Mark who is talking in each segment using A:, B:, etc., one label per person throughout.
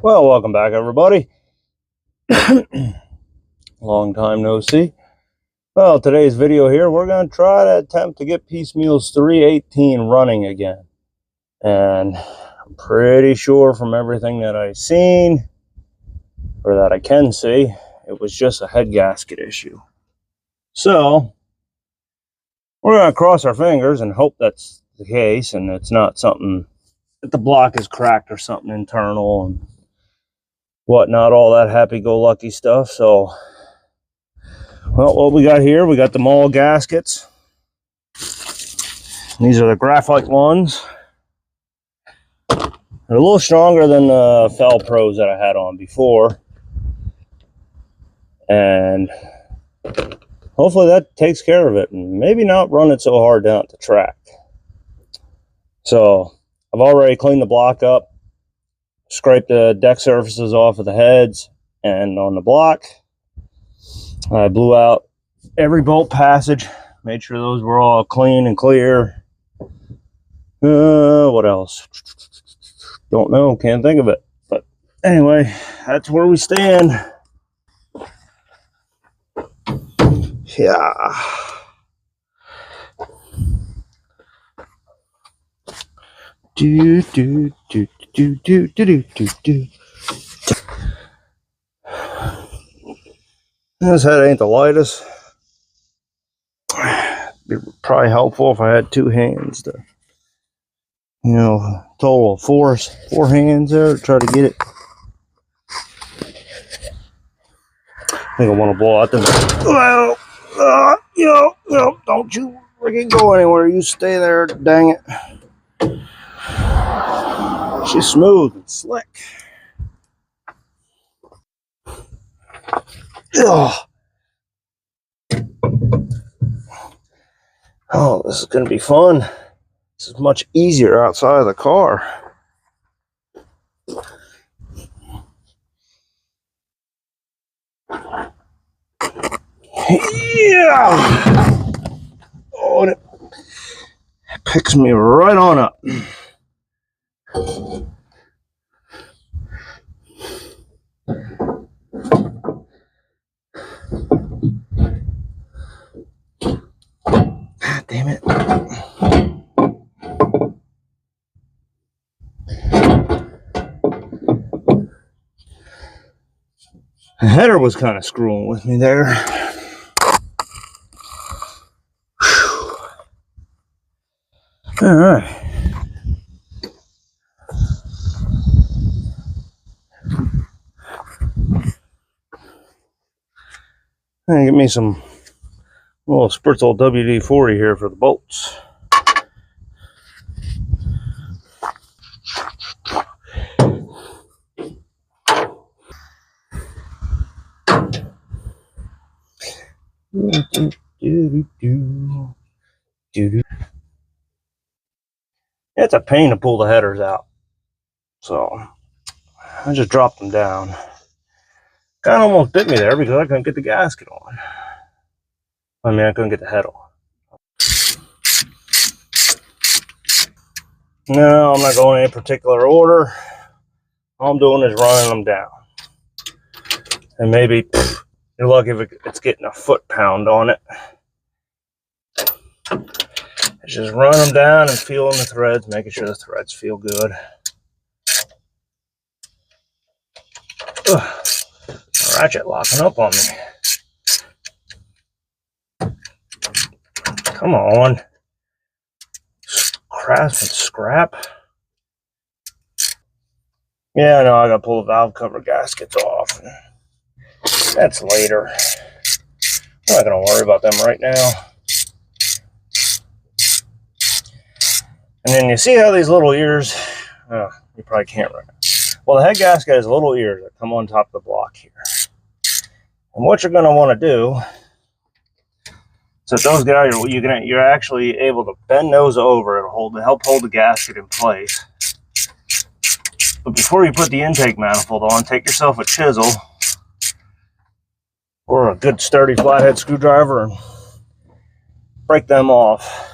A: Well, welcome back, everybody. Long time no see. Well, today's video here, we're going to try to attempt to get Piecemeal's 318 running again. And I'm pretty sure from everything that I've seen, or that I can see, it was just a head gasket issue. So, we're going to cross our fingers and hope that's the case, and it's not something that the block is cracked or something internal and whatnot, all that happy-go-lucky stuff. So, well, what we got here, we got the mall gaskets. These are the graphite ones. They're a little stronger than the Fel Pros that I had on before. And hopefully that takes care of it, and maybe not run it so hard down at the track. So I've already cleaned the block up, scraped the deck surfaces off of the heads and on the block. I blew out every bolt passage, made sure those were all clean and clear. What else? Don't know, can't think of it. But anyway, that's where we stand. Yeah. Do do do do do do do do. This head ain't the lightest. It'd be probably helpful if I had two hands to, total of four hands there to try to get it. I think I want to blow out the. Well, don't you freaking go anywhere. You stay there, dang it. She's smooth and slick. Ugh. Oh, this is going to be fun. This is much easier outside of the car. Yeah! Oh, and it picks me right on up. God damn it. The header was kind of screwing with me there. All right. Get me some little Spritzel WD-40 here for the bolts. It's a pain to pull the headers out, so I just dropped them down. Kind of almost bit me there because I couldn't get the gasket on. I mean, I couldn't get the head on. No, I'm not going in any particular order. All I'm doing is running them down. And maybe you're lucky if it's getting a foot-pound on it. Just run them down and feeling the threads, making sure the threads feel good. Ugh, ratchet locking up on me. Come on. Crafts and scrap. Yeah, I know, I gotta pull the valve cover gaskets off. That's later. I'm not gonna worry about them right now. And then you see how these little ears, you probably can't right now. Well, the head gasket has little ears that come on top of the block here. And what you're going to want to do, so if those get out, you're actually able to bend those over. It'll help hold the gasket in place. But before you put the intake manifold on, take yourself a chisel or a good sturdy flathead screwdriver and break them off.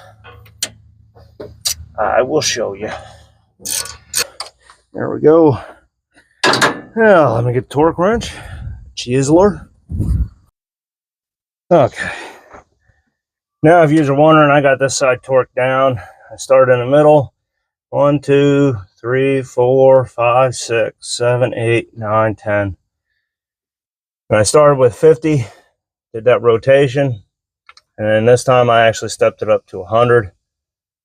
A: I will show you. There we go. Now, let me get the torque wrench. Chiseler. Okay. Now, if you're wondering, I got this side torqued down. I started in the middle. 1, 2, 3, 4, 5, 6, 7, 8, 9, 10. And I started with 50, did that rotation. And this time I actually stepped it up to 100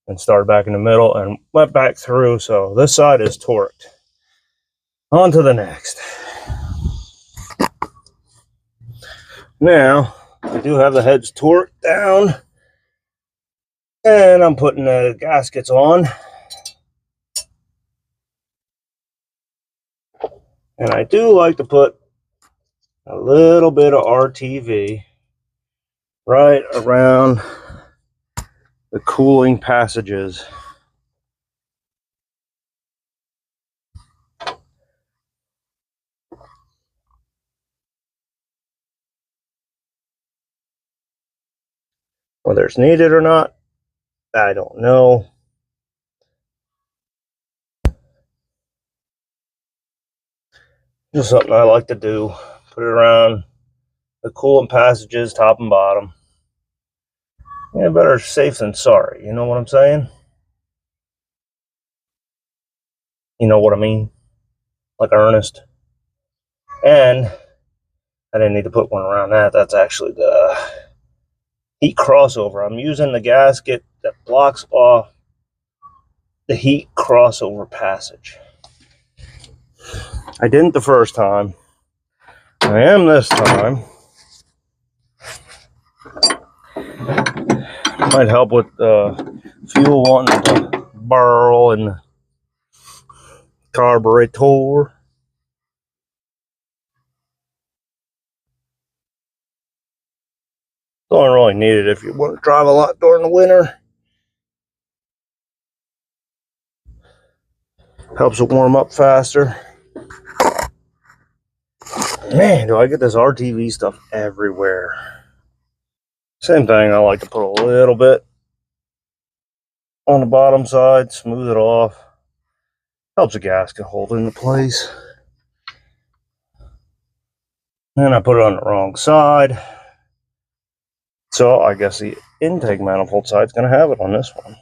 A: and started back in the middle and went back through. So this side is torqued. On to the next. Now, I do have the heads torqued down. And I'm putting the gaskets on. And I do like to put a little bit of RTV right around the cooling passages. Whether it's needed or not, I don't know. Just something I like to do. Put it around the coolant passages, top and bottom. Yeah, better safe than sorry. You know what I'm saying? You know what I mean? Like Ernest. And I didn't need to put one around that. That's actually the heat crossover. I'm using the gasket that blocks off the heat crossover passage. I didn't the first time. I am this time. Might help with fuel wanting to burl in the carburetor. Don't really need it if you want to drive a lot during the winter. Helps it warm up faster. Man, do I get this RTV stuff everywhere. Same thing, I like to put a little bit on the bottom side, smooth it off. Helps the gasket hold into place. And I put it on the wrong side. So I guess the intake manifold side is going to have it on this one.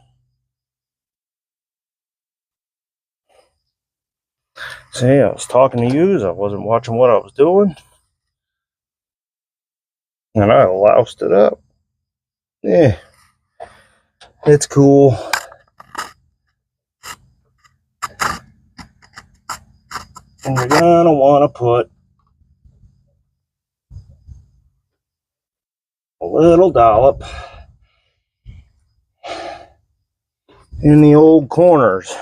A: See, I was talking to you, I wasn't watching what I was doing. And I loused it up. Yeah, it's cool. And you're going to want to put a little dollop in the old corners.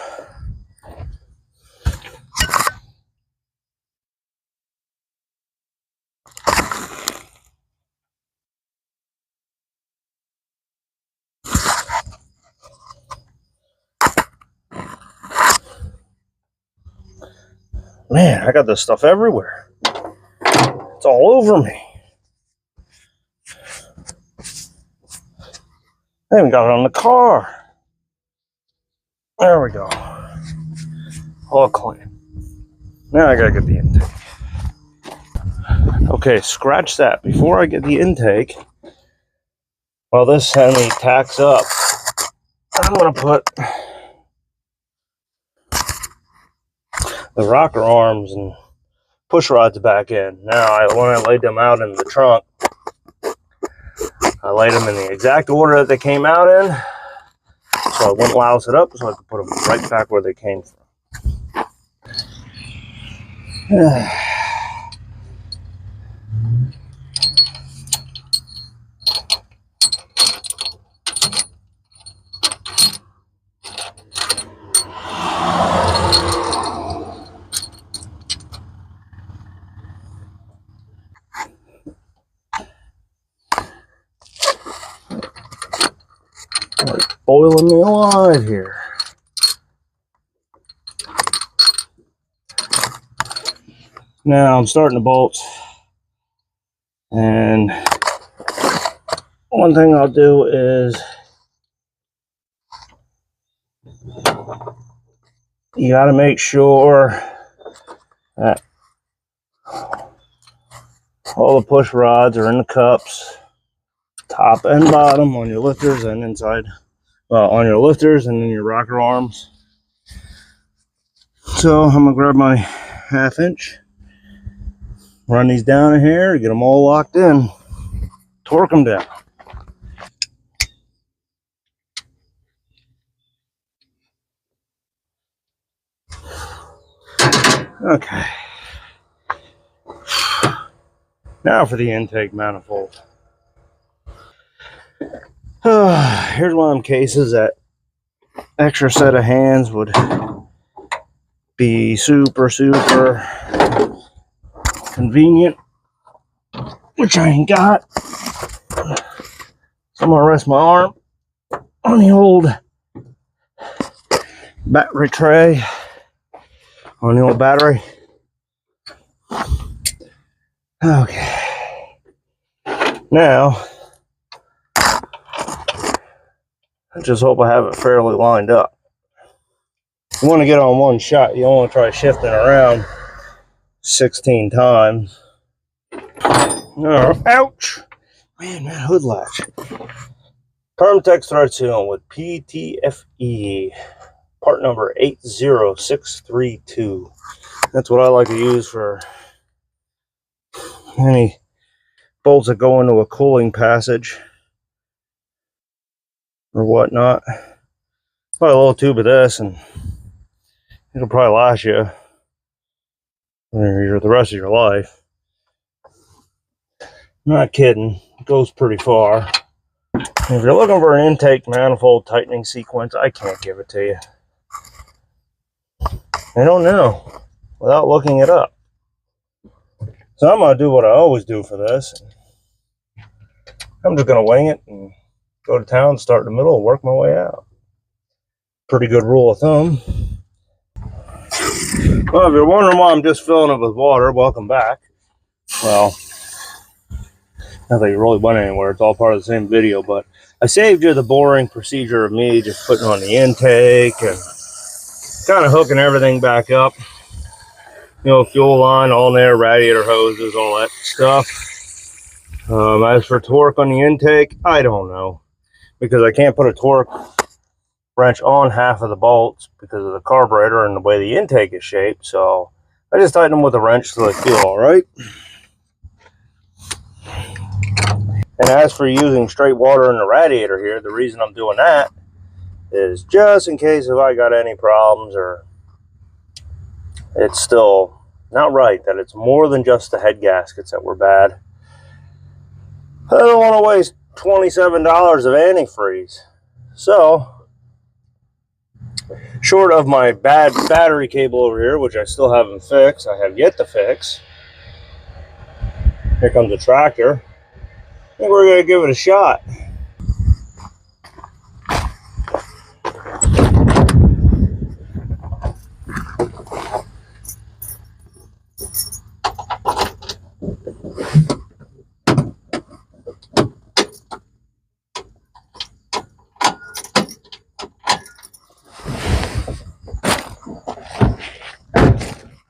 A: Man, I got this stuff everywhere. It's all over me. I even got it on the car. There we go. All clean. Now I gotta get the intake. Okay, scratch that. Before I get the intake, while this semi tacks up, I'm gonna put the rocker arms and push rods back in. Now, when I laid them out in the trunk, I laid them in the exact order that they came out in, so I wouldn't louse it up, so I could put them right back where they came from. Boiling me alive here. Now I'm starting the bolts, and one thing I'll do is you got to make sure that All the push rods are in the cups, top and bottom, on your lifters and inside. Well, on your lifters and then your rocker arms. So I'm gonna grab my 1/2 inch, run these down in here, get them all locked in, torque them down. Okay. Now for the intake manifold. Here's one of them cases that extra set of hands would be super convenient, which I ain't got. So I'm gonna rest my arm on the old battery tray, on the old battery. Okay. Now, I just hope I have it fairly lined up. You want to get on one shot. You don't want to try shifting around 16 times. Oh, ouch! Man, that hood latch. Permatex thread sealant with PTFE, part number 80632. That's what I like to use for any bolts that go into a cooling passage or whatnot. Probably a little tube of this, and it'll probably last you the rest of your life. Not kidding, it goes pretty far. If you're looking for an intake manifold tightening sequence, I can't give it to you. I don't know without looking it up. So I'm going to do what I always do for this. I'm just going to wing it and go to town, start in the middle, and work my way out. Pretty good rule of thumb. Well, if you're wondering why I'm just filling it with water, welcome back. Well, not that you really went anywhere. It's all part of the same video, but I saved you the boring procedure of me just putting on the intake and kind of hooking everything back up. You know, fuel line, all there, radiator hoses, all that stuff. As for torque on the intake, I don't know, because I can't put a torque wrench on half of the bolts because of the carburetor and the way the intake is shaped. So I just tighten them with a wrench so they feel all right. And as for using straight water in the radiator here, the reason I'm doing that is just in case if I got any problems or it's still not right, that it's more than just the head gaskets that were bad. I don't want to waste $27 of antifreeze. So, short of my bad battery cable over here, which I still haven't fixed, I have yet to fix. Here comes a tractor. I think we're going to give it a shot.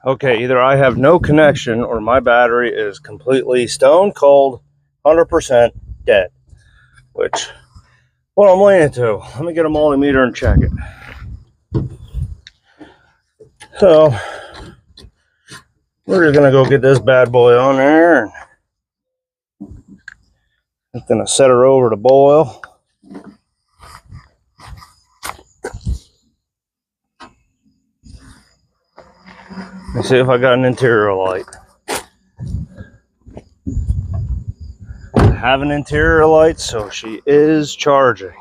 A: Okay, either I have no connection or my battery is completely stone cold, 100% dead. Which, what I'm leaning to. Let me get a multimeter and check it. So, we're just going to go get this bad boy on there. And I'm going to set her over to boil. Let's see if I got an interior light. I have an interior light, so she is charging.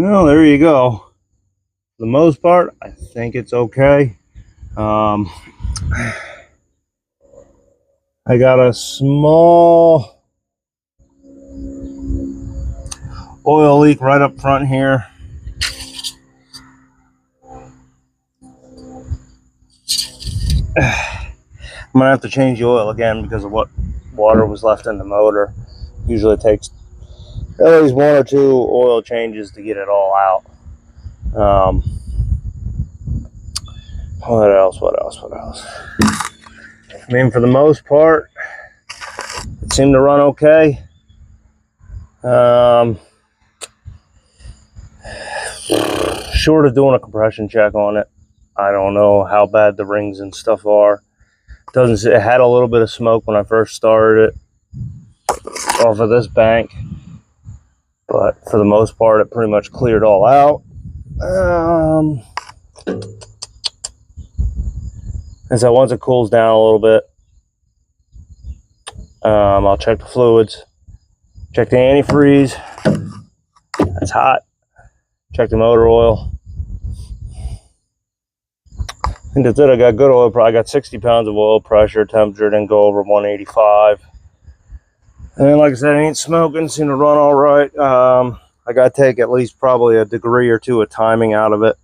A: Well, there you go. For the most part, I think it's okay. I got a small oil leak right up front here. I'm gonna have to change the oil again because of what water was left in the motor. Usually it takes at least 1 or 2 oil changes to get it all out. What else? I mean, for the most part, it seemed to run okay. Short of doing a compression check on it, I don't know how bad the rings and stuff are. It had a little bit of smoke when I first started it off of this bank, but for the most part, it pretty much cleared all out. And so once it cools down a little bit, I'll check the fluids, check the antifreeze. That's hot. Check the motor oil. I think that's it. I got good oil. I got 60 pounds of oil pressure. Temperature didn't go over 185. And then, like I said, I ain't smoking. Seem to run all right. I got to take at least probably a degree or 2 of timing out of it.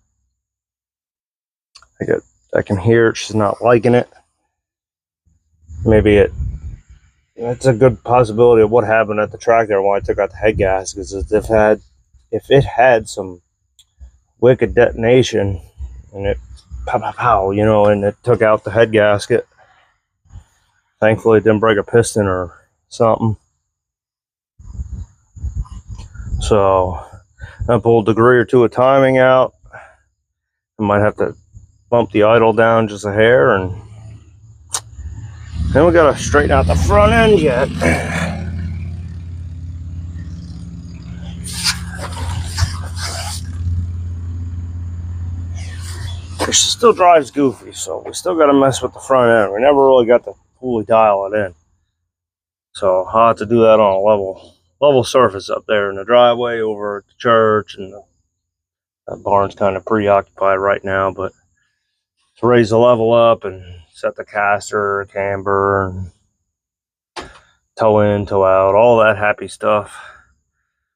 A: I can hear it. She's not liking it. Maybe it's a good possibility of what happened at the track there when I took out the head gaskets. If it had some wicked detonation and it pow, you know, and it took out the head gasket. Thankfully, it didn't break a piston or something. So I pulled a degree or 2 of timing out. I might have to bump the idle down just a hair, and then we gotta straighten out the front end yet. She still drives goofy, so we still got to mess with the front end. We never really got to fully dial it in, so I'll have to do that on a level surface up there in the driveway over at the church, and the barn's kind of preoccupied right now. But to raise the level up and set the caster, camber, and toe in, toe out, all that happy stuff,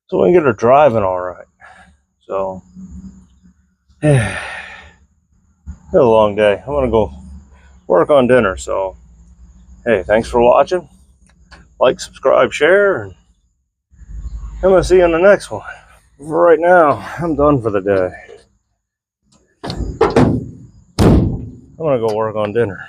A: so we can get her driving all right. So yeah. It's a long day. I'm gonna go work on dinner. So hey, thanks for watching. Like, subscribe, share, and I'm gonna see you in the next one. For right now, I'm done for the day. I'm gonna go work on dinner.